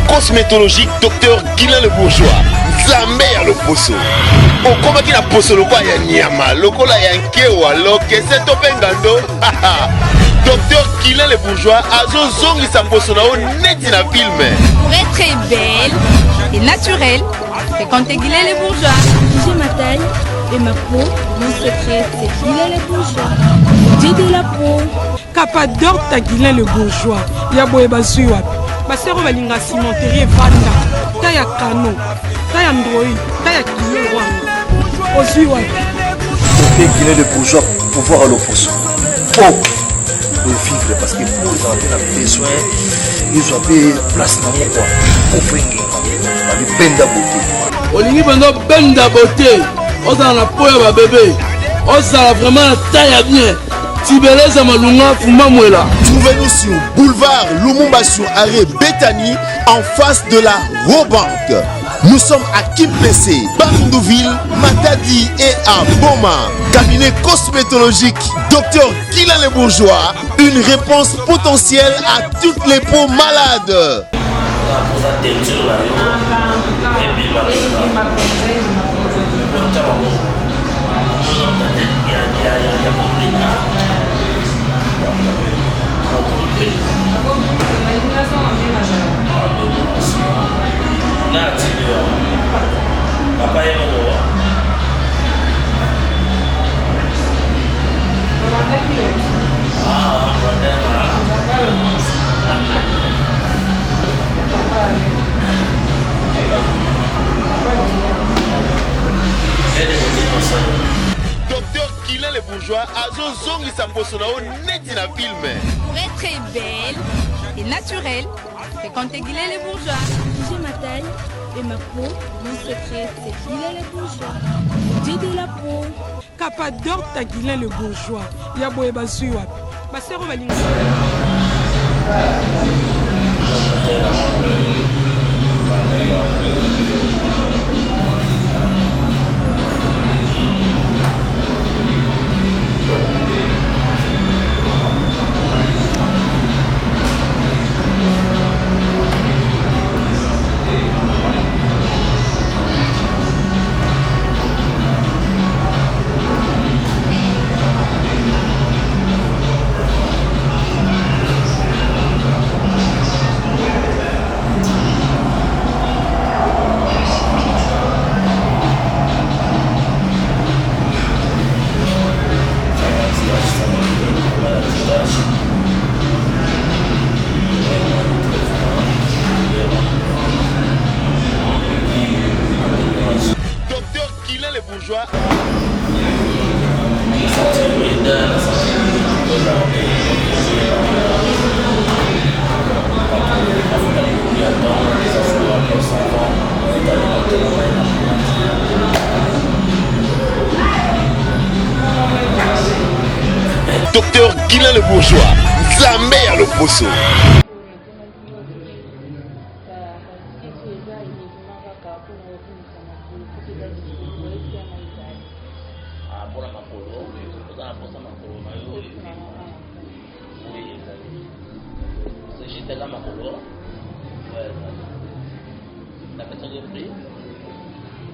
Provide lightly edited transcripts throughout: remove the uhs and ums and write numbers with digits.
cosmétologique Dr Guilain le Bourgeois. Zambé à l'opposo. Au combat qui n'a poso le quoi ya nyama, le kola ya nkewa, lo kese topengando. Dr Guilain le Bourgeois a zo zongi sa poso na o neti na film. Pour être belle et naturelle, fréquentez Guilain le Bourgeois. J'ai ma taille et ma peau, mon secret c'est Guilain le Bourgeois. Dieu de la peau. Capador ta Guilain le Bourgeois. Yaboye bazui wapi. Basero balinga cimenterie vanda. Taya kano. Taya android. Taya kilo wanga. Ozui wapi. Dr Guilain le Bourgeois, pouvoir à l'opposo. Oh, pour vivre parce que pour les enfants ont besoin, ils ont des places dans mon coin. Pour faire une benda beauté. Olingi bando benda beauté. Oza na poya ba bébé. Oza vraiment taille bien. Tibeleza malunga fuma mwela. Trouvez-nous sur boulevard Lumumba sur arrêt Bethany en face de la Robank. Nous sommes à Kimpese, Bandouville, Matadi et à Boma. Cabinet cosmétologique Dr Guilain le Bourgeois. Une réponse potentielle à toutes les peaux malades. Docteur Guilain le Bourgeois a zo zongi sa poso na o neti na film. Pour être belle et naturelle, fréquentez Guilain le Bourgeois. J'ai ma taille et ma peau, mon secret c'est Guilain le Bourgeois. Dieu de la peau. Capador ta Guilain le Bourgeois. Yaboye bazui wapi. Basero balinga. Docteur Guilain le Bourgeois. Docteur Guilain le Bourgeois. Zambé à l'opposo.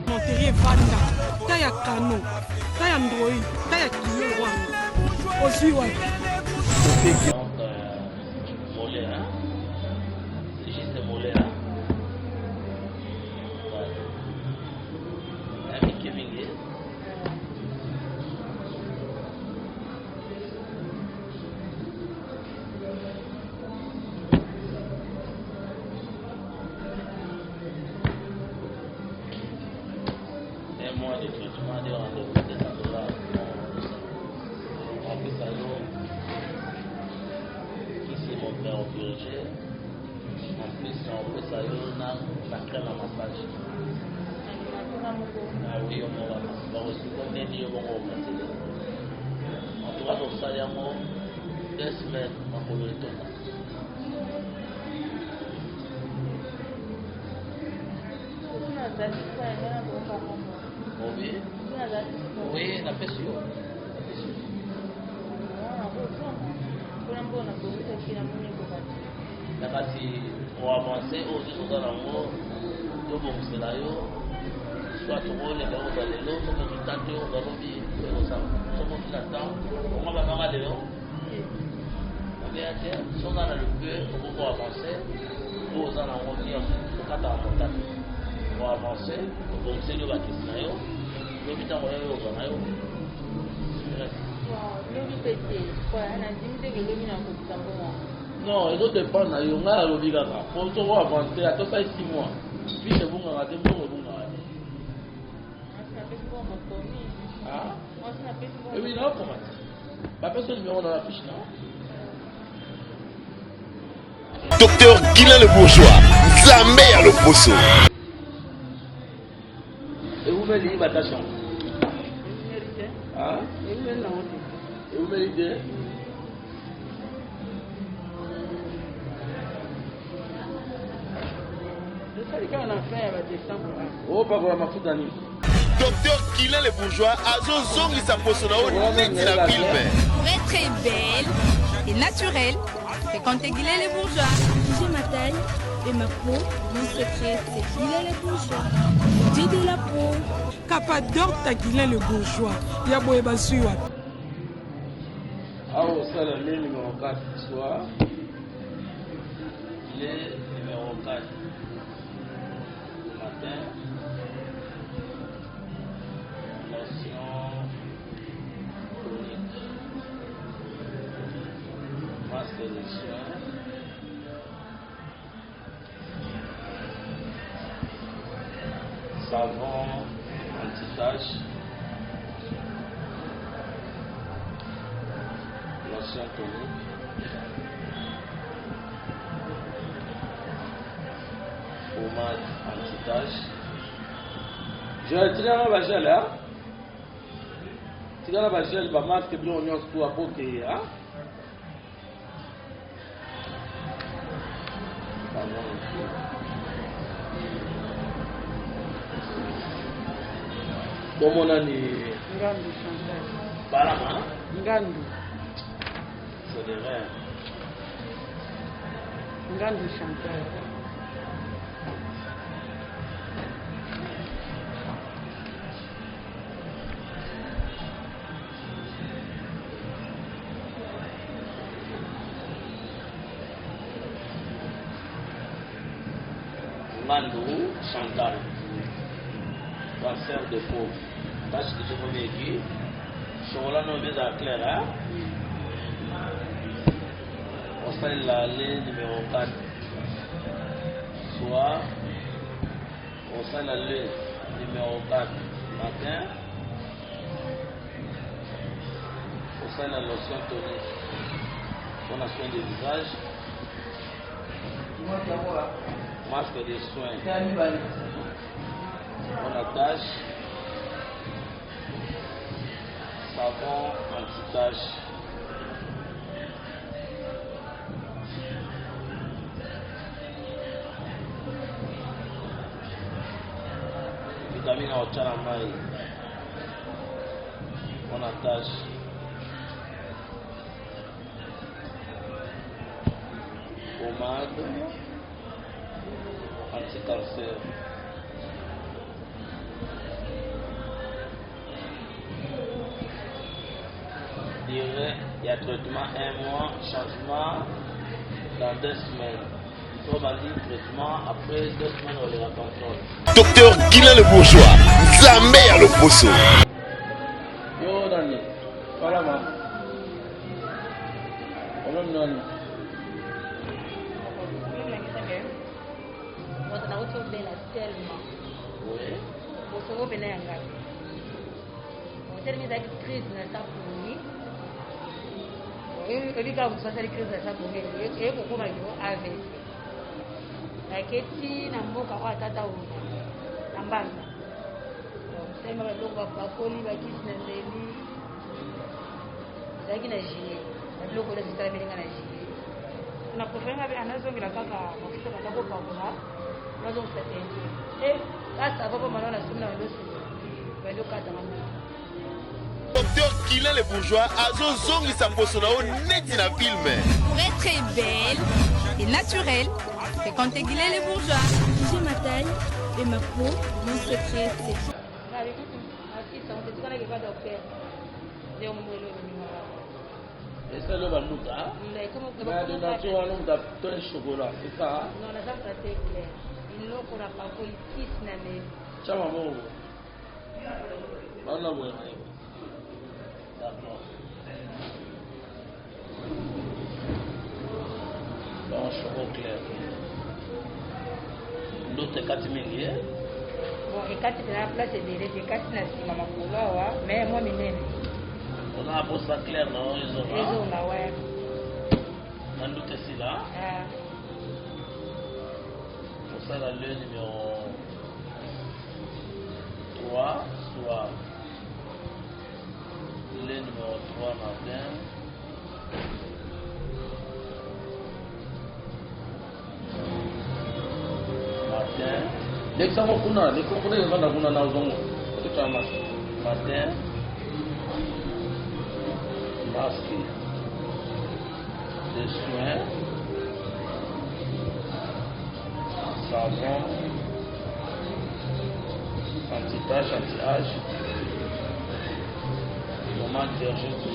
Cimenterie vanda. Taya kano. Taya android. Taya kilo wanga. Ozui wapi. Mollet, hein? C'est juste des mollets, hein? Ouais. Avec Kevin Gay. Un mois de traitement de rendez-vous de $100. On fait ça là. Ici, mon père au purgé. En plus, on fait ça là, ça crée la massage. Ah oui, on va passer. Aussi, comme on dit, on va passer. En tout cas, on s'allait en 2 semaines, on va le retourner. Oui, oui, la pression. nakati oavance oyo toza nango tobongisela yo soit tokoleka oza lelo soki tutate oza lobi ekosala soki otina temps onga bakanga lelo obeya te soza na lepe okoko avance oyo oza nango nyonso tokataka motate oavance obongiseli yo bakisi na yo lobi ntango yo oza na yo lobi pete nazimi teke lobi na kokisa mbongo non ezodépendre na yo ngai alobi kaka po soko avance atosali 6 mois puis ebungaka te mbongo ebungaka te ewi naokoma te bapesa numéro na la fiche na Docteur Guilain le Bourgeois, Nzambe ya Loposo. ewumeli batation ewumeli te opakola mafuta nini Docteur Guilain le Bourgeois, Azo Zongi sa poso na o neti na filme. Pour être très belle et naturelle, fréquentez Guilain les bourgeois. J'ai ma taille et ma peau. Mon secret, c'est Guilain les bourgeois. J'ai de la peau. Capador Taguilain le bourgeois. Ya boye basui wapi. awa osala le numéro 4 soir le numéro 4 le matin lotion tonique masque de soin savon anti-tache lotion tonique pommade anti-tache je tirana bagel hein tirana bagel ba masque biloko nyonso tu apoke hein komona ni Ngandu Chantal. balama Ngandu. c'est des reins Ngandu Chantal. Mandou Chantal, cancer de peau, tache de cheveux aiguë, chocolat non bien clair, hein? On fait la ligne numéro 4, soit on fait la ligne numéro 4 matin, on fait la lotion tonique, on a soin du visage. Masque de soins, on attache, savon anti-tache, vitamine au chalamai, on attache, pommade anti-cancer. Dirait, il y a traitement 1 mois, changement dans 2 semaines. On va dire traitement, après 2 semaines on les contrôle. Docteur Guilain le Bourgeois, Nzambe ya Loposo. Yo nani, palama. Olom nani. Oui. Bosoko pena ya ngapi otelemi ezalaki crise na sa pongi ebika mosu asali crise na sa pongi eye kokoma yo AVC aketi na mboka oyo atata ona na mbanza osalema baloko bakoli bakisi na ndeli ezalaki na juillet na biloko oyo ezosalamelinga na juillet na preferenga mpe anazongela kaka mafuta banda kopakola nazongisa te kasa papa mwana na somi na bandosi bandokata mambo Docteur Guilain le Bourgeois, Azo Zongi sa poso na o neti na filme. Pour être très belle et naturel. Fréquentez Guillet les bourgeois. J'ai ma taille et ma peau, mon secret c'est... Et c'est le bandouka. Mais de nature, on a un chocolat, c'est ça? Non, la dame est claire. Il n'a pas de politique, mais. Tiens, maman. On a vu. D'accord. Bon, chocolat clair. L'autre est 4 000 liens. Bon, et 4 000 la place est délai, et 4 000 si maman pour là, mais moi, je n'ai pas. On a un beau sac clair, non? Ils ont là, ouais. On doute ici, là. Pour ça, la le numéro 3, soit le numéro 3 matin. Matin. Dès que ça va kuna, dès que vous avez kuna na uzongo. C'est un matin. Masque de soins, savon, anti-tache, anti-âge, pommade d'urgence.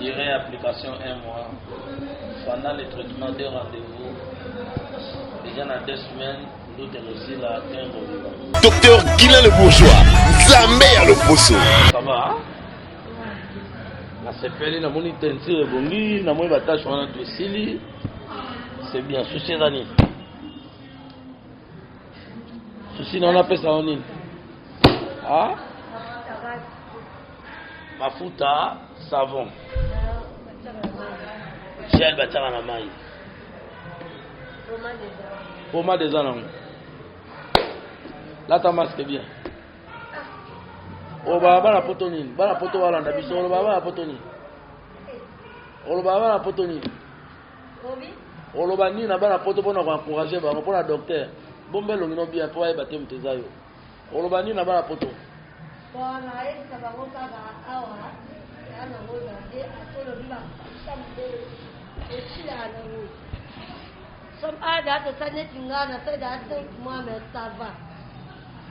Durée application 1 mois. Pendant le traitement des rendez-vous, déjà dans 2 semaines, nous avons aussi la atteindre. Docteur Guilain le bourgeois, Zambé à l'opposo. Ça va? La CPL, la monnaie teinture, bongi, la monnaie batache, on a tout ici. C'est bien, souci d'année. Souci, on appelle ça en île. Ah? Mafuta, savon. Gel batanga na mai. Pommade des anges. Là ta masque bien. O baba la potoni, bala poto wala ndabiso o baba la potoni. O baba la potoni. O lo bani na bala poto pona ko encourager ba ko na docteur. Bombe lo ngino bien pour ay batem tezayo. O lo bani na bala poto. Bona esa ba ko ka awa. Ana ngo ba de akolo biba. Some other to send it in Ghana, say that Mohamed Sava.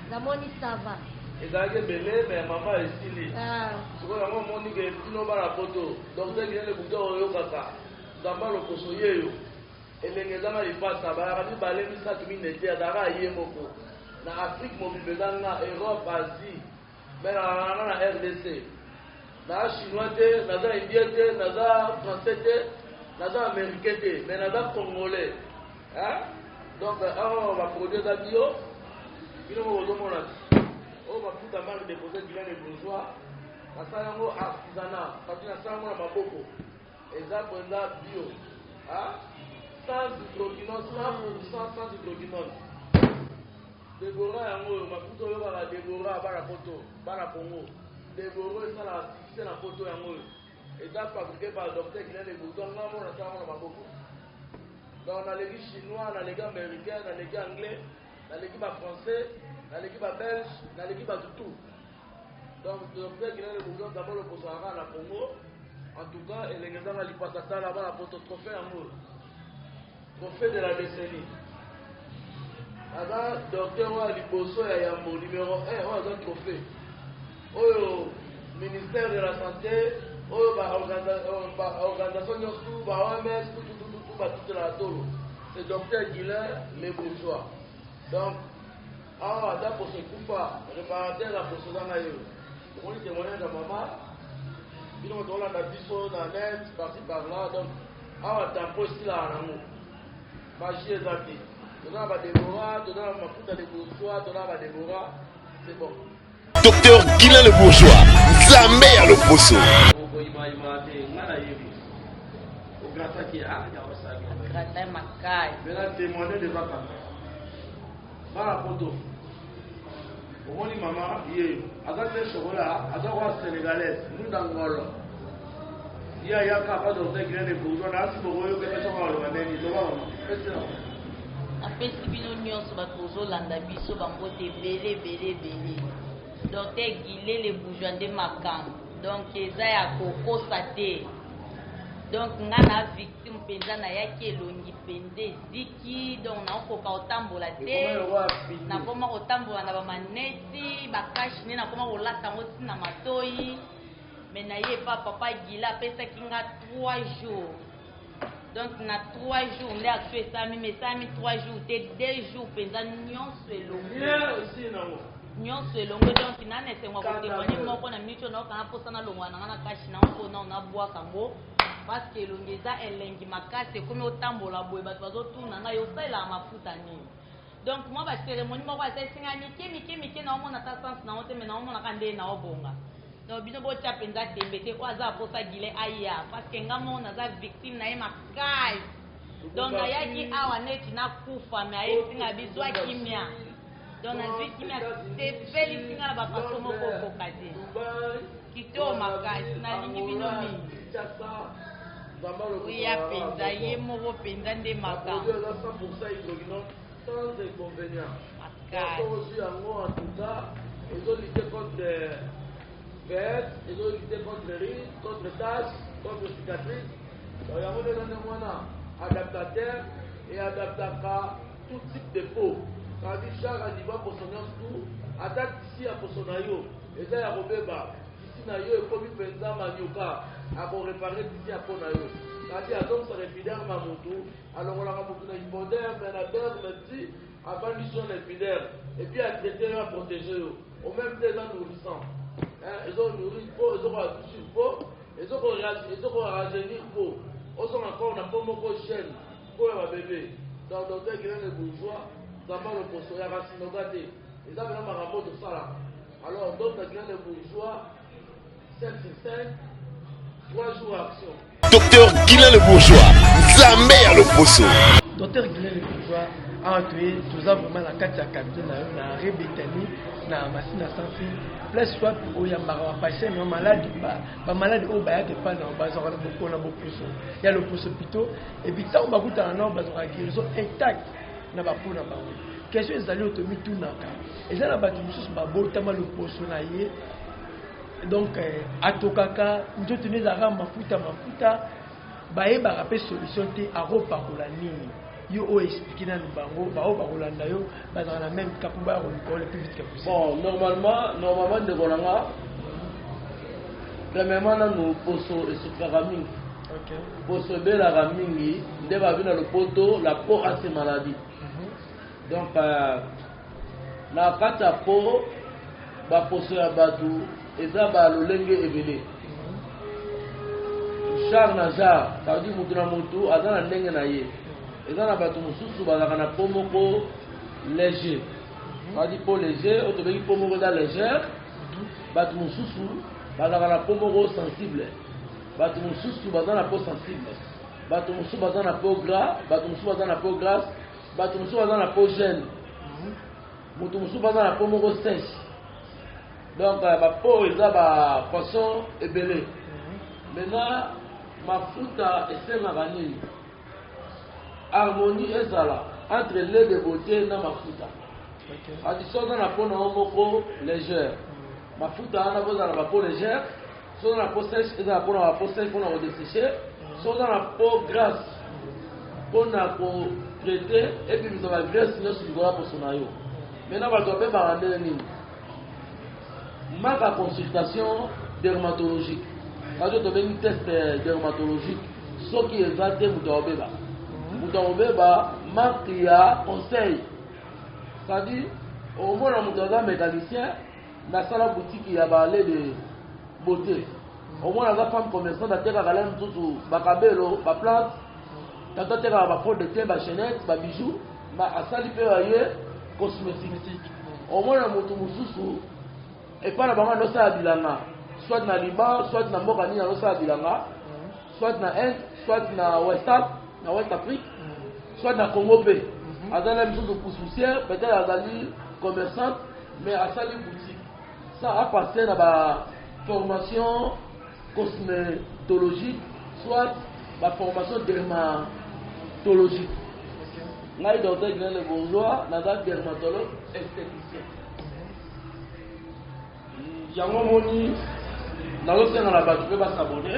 The money Sava. It's like a belay, my mama is silly. So I want money get no bara photo. Doctor get a good yokaka. Zamalo Kosoye. And then Zama is fast. I have ballet start to mean the Dara Yemoko. Na Afrique mobile Bedana, Europe, Asie. Mais la RDC. Na chinois, naza indien, naza français, naza américain, mais naza congolais. Hein? Donc, on va produire des bio. Il nous on va tout d'abord déposer du lait de bourgeois. Na ça yango artisanat, parce que na ça yango na maboko. Exemple là bio. Hein? Sans hydroquinone, 100% sans hydroquinone. Débora yango mafuta yo ba débora ba la photo, ba la Congo. Débora ça la fixer la photo yango. Et ça fabriqué par le docteur qui vient de boutons là on a ça on a beaucoup. Donc on a les chinois, on a les américains, on a les anglais, on a l'équipe français, on a l'équipe belge, on a l'équipe tout. Donc le docteur qui vient de boutons d'abord le Sahara na Congo. En tout cas, et les gens li passe ça là-bas la photo trophée yango. Trophée de la décennie. Alors, docteur wa liboso ya yambo numéro 1 on a un trophée. Oyo ministère de la santé, oyo ba organisation nyonso ba OMS tout ba toute la tolo. C'est docteur Guilain les bourgeois. Donc ah da pour se coupa réparateur la pour ça na yo. On dit témoignage de maman. Bino to la da biso na net parti par là donc ah tampo ici là na mo. Ba chez Zaki. Dona ba Déborah, dona mafuta de bourgeois, dona ba Déborah. C'est bon. Docteur Guilain le bourgeois, Zambé à l'opposo. Gratin makai. Maintenant, témoigner de vacances. Par la photo. Au moins, maman, hier, avec les chocolats, avec les sénégalais, nous dans le Ngolo. Il y a un cas de docteur Guilain le bourgeois, là, si vous voyez que les gens ont le même, ils doivent apesi bino nyonso bato ozolanda biso bambote ebele ebele ebele. Docteur Guilé le bourgeois nde makambo donc eza ya kokosa te. Donc nga na victime mpenza nayaki elongi mpenza eziki donc naokoka kotambola te, nakoma kotambola na bamaneti bakashi nde nakoma kolata yango ntina matoi. Mais naye pa papa Guilé apesaki nga 3 jours. Donc na 3 jours nde action esami mais esami 3 jours te 2 jours mpenza nyonso elongo nyonso elongo. Donc nane esengwa kotémoigne moko na minute oyo naokanga mposa nalongwa nanga na kashi nango mpona nabwaka yango parce que elongi eza elengi makasi ekomi otambola boye bato bazotuna ngai osalelaka mafuta nini. Donc mwa bacérémonie moko asaesinga mike naomona ta sens nango te mais naomonaka nde naobonga. Donc bino botia mpenza tembe te oyo aza aposa Guilé aya parce que nga moko naza victime na ye makasi. Donc nayaki awa neti nakufa me ayesinga biso akimia. Donc nazwi kimia sepelisinga na bapaso moko okoka te kitoko makasi nalingi bino mingi oya mpenza ye moko mpenza nde makambo adaptateur et adaptaka tout type de peau. C'est-à-dire chaque animal pour son tout, attaque ici à son ayo, et ça y a robeba, ici na yo, et comme il fait ça, manioka, à réparer ici à son ayo. C'est-à-dire à donc ça l'épiderme à moto, alors on a ramonté une hypoderme, mais la derme, merci, avant lui son épiderme, et puis à traiter à protéger eux, au même temps en nourrissant. Ils ont nourri le peau, ils ont touché le peau, ils ont rajeuni le peau. Ils ont encore un peu de chaîne pour un bébé. Donc, docteur Guilé le bourgeois, ça va le poste, il y a racine au gâté. Ils ont vraiment un rapport de ça. Alors, docteur Guilé le bourgeois, 5 sur 5, 3 jours d'action. Docteur Guilé le bourgeois, Zambé à l'opposo. Docteur Guilé le bourgeois a tué, nous avons vraiment la carte à capter dans la Rébétanie, dans la machine à santé. Plus soit où il y a un patient malade, pas malade au bail de pas dans bazar beaucoup na beaucoup plus. Il y a le pouce plutôt et puis ça on va goûter un an bazar à guérison intact na ba pour na ba. Question est allé automi tout naka. Et ça na ba tout sous ba botama le pouce na yé. Donc atokaka njo tenez à mafuta ba e ba rapé solution té à repa pour la nini. Yo o expliquer na bango ba o ba rolanda yo ba dans la même kapuba ko le plus vite que possible. Bon, normalement de bolanga premièrement nous poso et suframingi. OK. Poso bela ramingi nde ba bina le poto la peau a ces maladies. Donc la kata peau ba poso ya batu eza ba lolenge ebele. Char na jar, ça veut dire mutu na mutu azana ndenge na ye. Et dans la bateau mususu bazaka na pomoko léger. On dit peau léger, auto beki pomoko da légère. Bateau mususu bazaka na pomoko sensible. Bateau mususu bazaka na peau sensible. Bateau mususu bazaka na peau gras, bateau mususu bazaka na peau grasse, bateau mususu bazaka na peau jeune. Mutu mususu bazaka na pomoko sèche. Donc ba peau eza ba poisson ebelé. Maintenant mafuta esengaka nini? Harmonie ezala entre lait de beauté na mafuta. Addition dans la peau na moko légère. Mafuta ana boza na peau légère, so na peau sèche ezala peau na peau sèche pour na dessécher, so dans la peau grasse pour na ko traiter et puis nous avons graisse sur le gras pour son ayo. Maintenant va doit pas rendre nini. Ma consultation dermatologique. Quand tu as un test dermatologique, ce qui est exact vous doit obéir. Mutawobeba marque ya conseil. C'est-à-dire au moins on mutaza mécanicien na sala boutique ya balai de beauté. Au moins la femme commerçante ateka kala mtutu bakabelo ba plante tata teka ba pot de thé ba chaînette ba bijoux ba asali pe aye cosmétique. Au moins mutu mususu et pas na banga no sa bilanga soit na Liban soit na mboka ni no sa bilanga soit na Inde soit na West Afrique, soit dans le Congo. À dans la maison de poussière, peut-être à la commerçante, mais à sa boutique. Ça a passé dans la formation cosmétologique, soit la formation dermatologique. ngai docteur Guilain le Bourgeois naza dermatologue esthéticien yango moni nazosenga na bato mpe basabone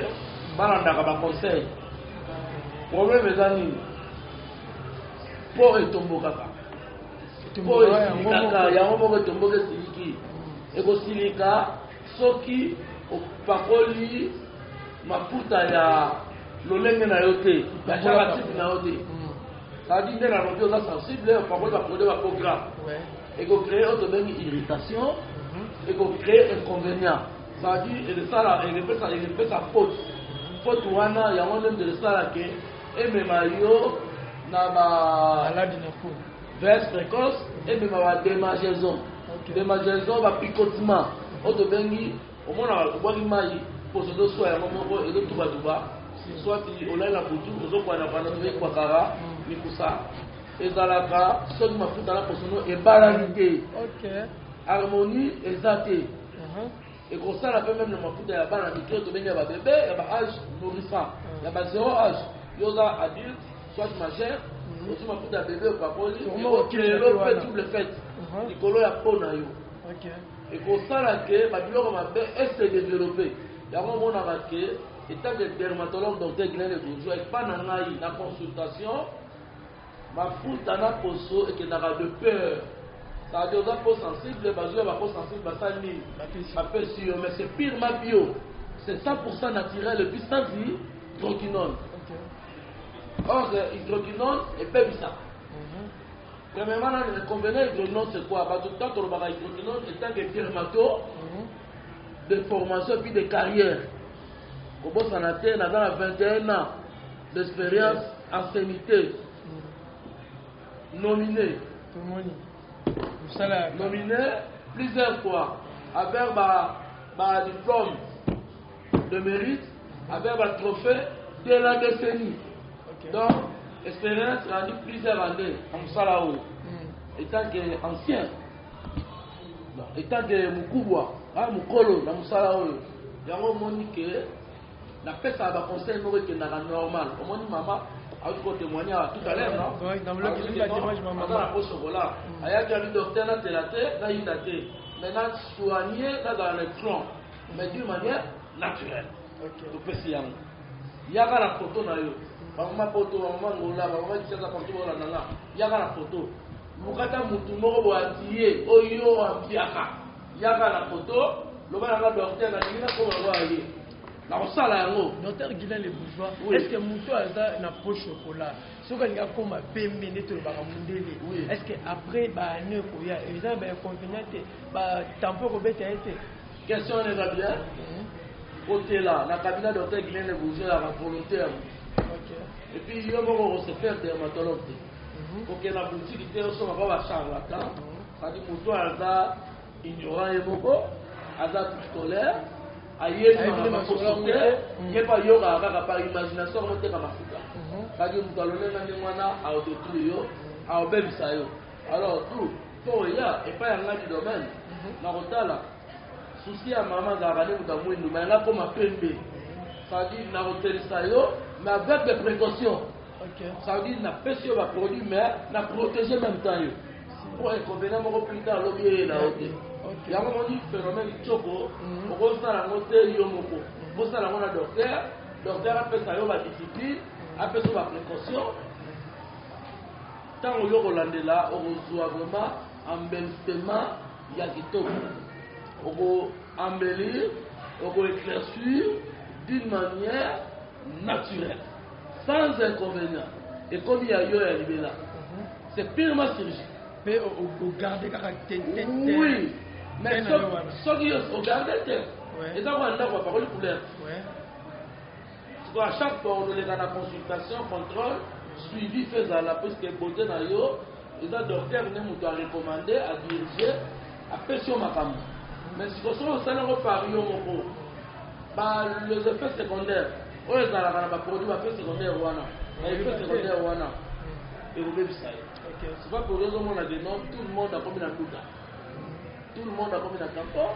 balandaka baconseil problème eza nini mpo etombokaka mpo esilikaka yango moko etomboka esiliki ekosilika soki opakoli mafuta ya lolenge na yo te ya chaque type na yo te ça dit nde na lobi oza sensible opakoli baproduit bapo gras ekocrée oyo tobengi irritation ekocrée inconvénient ça dit elepesa faute wana yango nde esala ke emema yo na maladi na peau veste précoce emema badémangeaison démangeaison bapicotement oyo tobengi omonaka obwaki mai poso ezoswa yango moko ezotubaduba soit olai na butu ozokwana bana ekwakaka mikusa ezalaka soki mafuta na posono ebalani te harmonie eza te ekosala mpe meme na mafuta ya bana mike oyo tobengi ya babebe ya baage nourrissant ya ba 0 age yo oza adulte soit majeur osi mafuta ya bebe opakoli ekokelo mpe double fete likolo ya po na yo ekosala ke babiloko mabe ese développe yango omonaka ke etat de dermatologue docteur Guilain le Bourgeois epa na ngai na consultation mafuta na poso ekendaka de peur c'est-à-dire oza po sensible bazwi ya bapo sensible basali nini bapesi yo mais c'est purement bio c'est 100% naturel et puis sans hydroquinone or hydroquinone epebisa premièrement l'inconvénient hydroquinone c'est quoi bato tant tolobaka hydroquinone etant que dermato de formation puis de carrière kobosana te naza na 21 ans d'expérience ancienneté nominé plusieurs fois avec ba diplôme de mérite avec ba trophée de la décennie donc expérience rendue plusieurs années en mosala oyo étant que ancien étant que mokubwa mokolo na mosala oyo yango omoni ke napesaka baconseil moko ekendaka normal omoni mama auti kotémoigner tout à l'heure non aza na po chocolat ayaki abi docteur natela te nayinda te mais nasoigne nazala na écran mais d'une manière naturelle topesi yango yaka na photo na yo bamama poto bamama ngola bamama kisasa partout bolandanga yaka na photo mokata mutu moko boatie oyo ambiaka yaka na photo loba nanga docteur nalingi nakoma aye nakosala yango docteur Guilain le Bourgeois est-ce que moto aza na po chocolat soki alingi akoma pembe nde tolobaka mondele est-ce que après baane koya eza bainconvénient te batampo ekobeta ye te question eza bien kotela na cabinet docteur Guilain le Bourgeois yaka volontaire et puis yo moko kose faire dermatologue te kokenda boutique te osomaka bacharlatan cadi moto aza ignorant ye moko aza pistolaire ayebi makoso te ye mpa yokaka kaka par imagination moteka mafuta kadi moto alonenga nde mwana aodétruire yo aobebisa yo alors tout mpo eya epai yanga du domaine na kotala susi ya mama azalaka nde moto amwindu ma yanga koma pembe cadi na kotelisa yo mais avec des précautions ça veut dire napesi yo baproduit mais na protéger même temps yo po inconvénient moko plus tard alobi eyela yo te yango moni phénomène itoko okosala yango te yo moko okosala yango na docteur apesa yo badiscipline apesa yo baprécaution ntango yo kolandela okozwa vraiment embellissement ya kitoko oko-embellir oko-éclaircir d'une manière naturelle sans inconvénient ekomi ya yo ya libela c'est purement chirurgie mais ogarde kaka oui mais soki yo ogarde te eza kwa ndako bapakoli couleur à chaque fois ololeka na consultation contrôle suivi fe ezala puisque beauté na yo eza docteur nde moto arecommande adirige apesi yo makambo mais sikosoki osali yango par yo moko les effets secondaires oyo ezalaka na baproduit baeffet secondaire wana na effet secondaire wana ekobebisa ye c'est pas pour ozomona que non tout le monde akomi na nduka tout le monde akomi na campo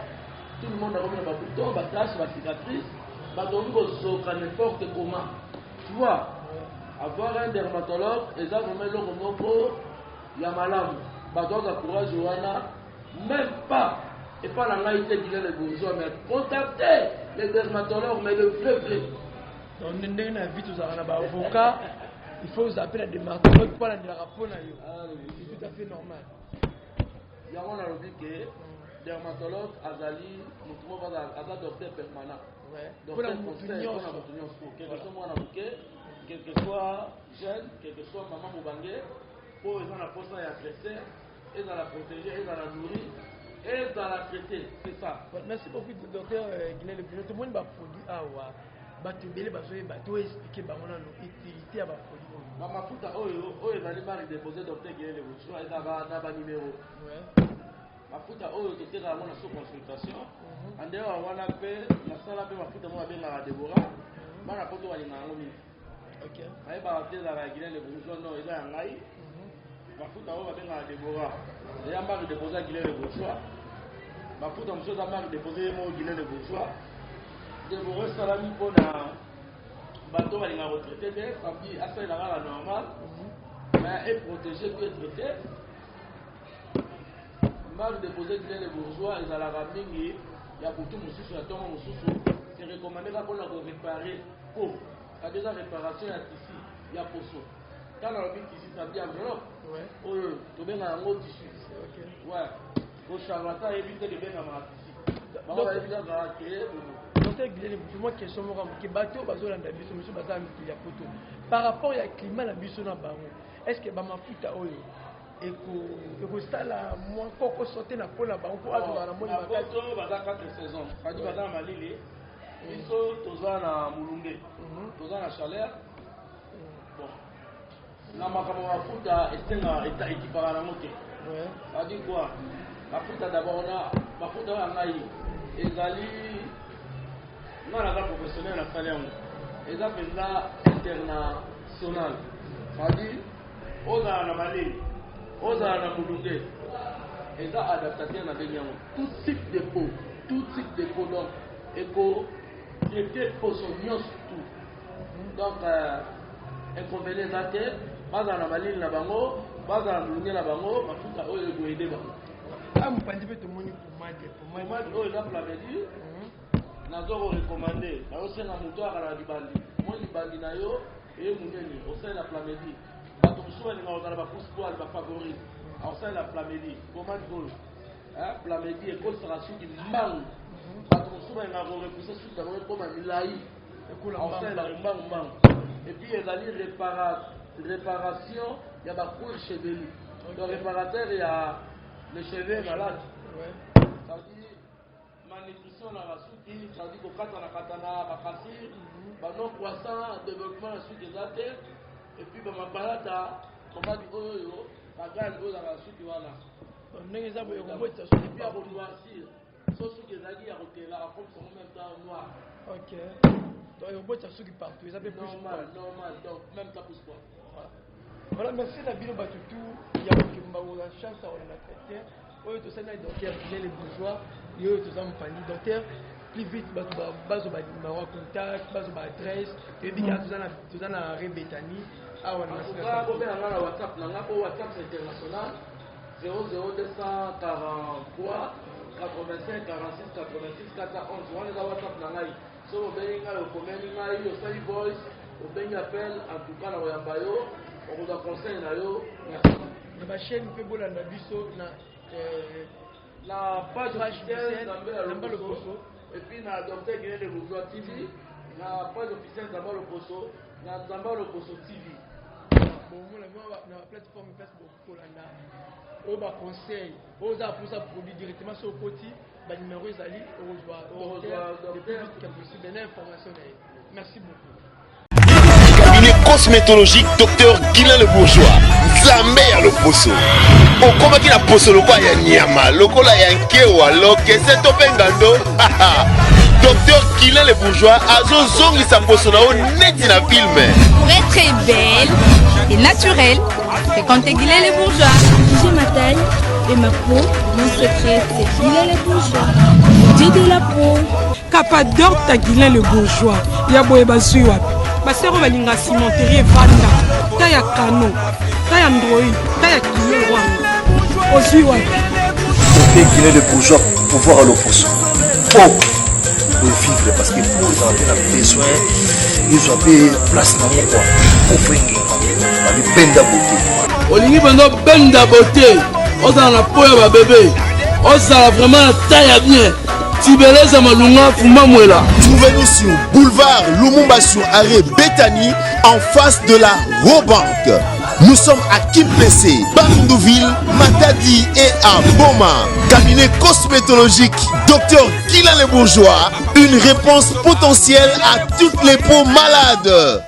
tout le monde akomi na babouton batache bacicatrice batongi kozoka n'importe comment tu vois avoir un dermatologue, et ça vraiment le remoko, il y a malam, bateau de courage, même pas, et pas la naïté qui est le bourgeois, mais contacter les dermatologues, mais le vrai. Donc, nous avons vu tous les avocats, il faut vous appeler des dermatologues pour la rapport. C'est tout à fait normal. Il y a un dit que dermatologue, Azali, nous avons docteur permanent. Donc, quel que soit jeune, quel que soit maman Moubangé, pour les gens poste à traiter, et dans la protéger, et dans la nourrir, et dans la traiter. C'est ça. Merci beaucoup, docteur Guinée. Tout le monde va produire à Oua. Batubele bazoye bato expliquer bangona no utilité ya ba produit. Ba mafuta oyo ezali mari déposer docteur Guinée le choix et na ba numéro. Mafuta oyo toteka yango na so consultation. Ande wana pe na sala pe mafuta mo abenga Deborah. Bana poto walinga yango mingi. OK. Aye ba teza la Guinée le bourgeois non eza ngai. Mafuta oyo abenga Deborah. Ya mari déposer Guinée le bourgeois. Mafuta msoza mari déposer mo Guinée le bourgeois. Deborah salami pour na bateau à la retraité, famille assez la normal, mais est protégé puis traité. Mal déposé les bourgeois, ils ont la ramingi, il y a beaucoup de moussous, il y a tout le monde c'est recommandé pour la réparer. Pour la déjà réparation ici, il y a pour ça. Quand on a vu ici, ça vient enveloppe. Oh, tu mets un autre tissu. Ouais. Au charlatan, éviter de bien à ici. On va éviter de créer. Moi, question que bateau bazolanda biso monsieur bazam ya poto par rapport à climat la biso na bango est-ce que ba mafuta oyo eko sala moi koko sauter na pona bango pour azoba na moni makasi bateau baza 4 saisons kadi baza na malili biso toza na mulunge toza na chaleur bon na makambo mafuta esenga ekipaka na mote kadi quoi mafuta d'abord na mafuta ya ngai ezali non la professionnelle à Saliam et ça fait là international c'est-à-dire aux anomalies aux anamulunde et ça adaptation à Benyam tout type de peau donc éco traité pour son nios tout donc inconvénient à terre pas anomalie na bango pas anamulunde na bango mafuta oyo go aider bango ah mon pandi peut moni pour moi oyo na plamedi nazoko recommandé naosenga moto akala libandi mo libandi na yo eye munene osala la plamedi bato mosusu balinga kozala bapusi poil bafavorise osala la plamedi commande gol plamedi ekolisaka suki mbangu bato mosusu balinga korepousse suki bango ekoma milai osala mbangu epuis ezali réparation ya bacour chevelu donc réparateur ya le cheveu malade nutrition na basuki c'est-à-dire kokatana bakasi bano croissant développement na suki eza te et puis bamabalata komadi oyo bagale oyo na basuki wana ndenge eza boye kobotisa suki epuis ya konoisir so suki ezalaki ya kotela akomisa en même temps noir ok donc ekobotisa suki partout eza pe normal donc même ça pousse quoi voilà merci na bino bato tout ya kokemba oza chance aona na traité oyo tosali na docteur les bourgeois yo toza mopani docteur plus vite bazo numéro contact bazo adresse ebika toza na rebetani awa na WhatsApp nanga po WhatsApp international 00243 85 46 86 411 wana eza WhatsApp na ngai so obengi ngai okomeli ngai osali voice obengi appel en tout cas na koyamba yo okozwa conseil na yo na bachaîne mpe bolanda biso na la page officielle Zamba Loposo et puis na docteur Guinée de Bourgeois TV la page officielle Zamba Loposo na Zamba Loposo TV bon moi na plateforme Facebook kolanda o ba conseil o za pour ça produit directement sur côté ba numéro ezali o rejoindre docteur qui a possible d'information merci beaucoup cabinet cosmétologique docteur Guilain le Bourgeois Nzambe ya Loposo okomaki na poso lokola ya nyama lokola ya nkewa lokese to pengando docteur Guilain le Bourgeois azozongisa poso na o neti na film pour être belle et naturelle fréquentez Guilain le Bourgeois. J'ai ma taille et ma peau, mon secret c'est Guilain le Bourgeois. Dieu de la peau Capador ta Guilain le Bourgeois ya boye bazui wapi basero balinga cimenterie evanda ta ya kano ta ya android ta ya kilo wana ozwi wapi Côté Guinée de bourgeois, pouvoir à l'opposition. Pour vivre, parce que pour les enfants, on a besoin, ils ont appelé place dans mon coin. Pour faire une benda beauté. olingi bando benda beauté ozala na po ya babebe ozala vraiment na taille ya bien tibeleza malunga fuma mwela. Trouvez-nous sur boulevard Lumumba sur arrêt Bethany en face de la Robank. Nous sommes à Kimpese, Bandundu-Ville, Matadi et à Boma. Cabinet cosmétologique Dr Guilain Le Bourgeois. Une réponse potentielle à toutes les peaux malades.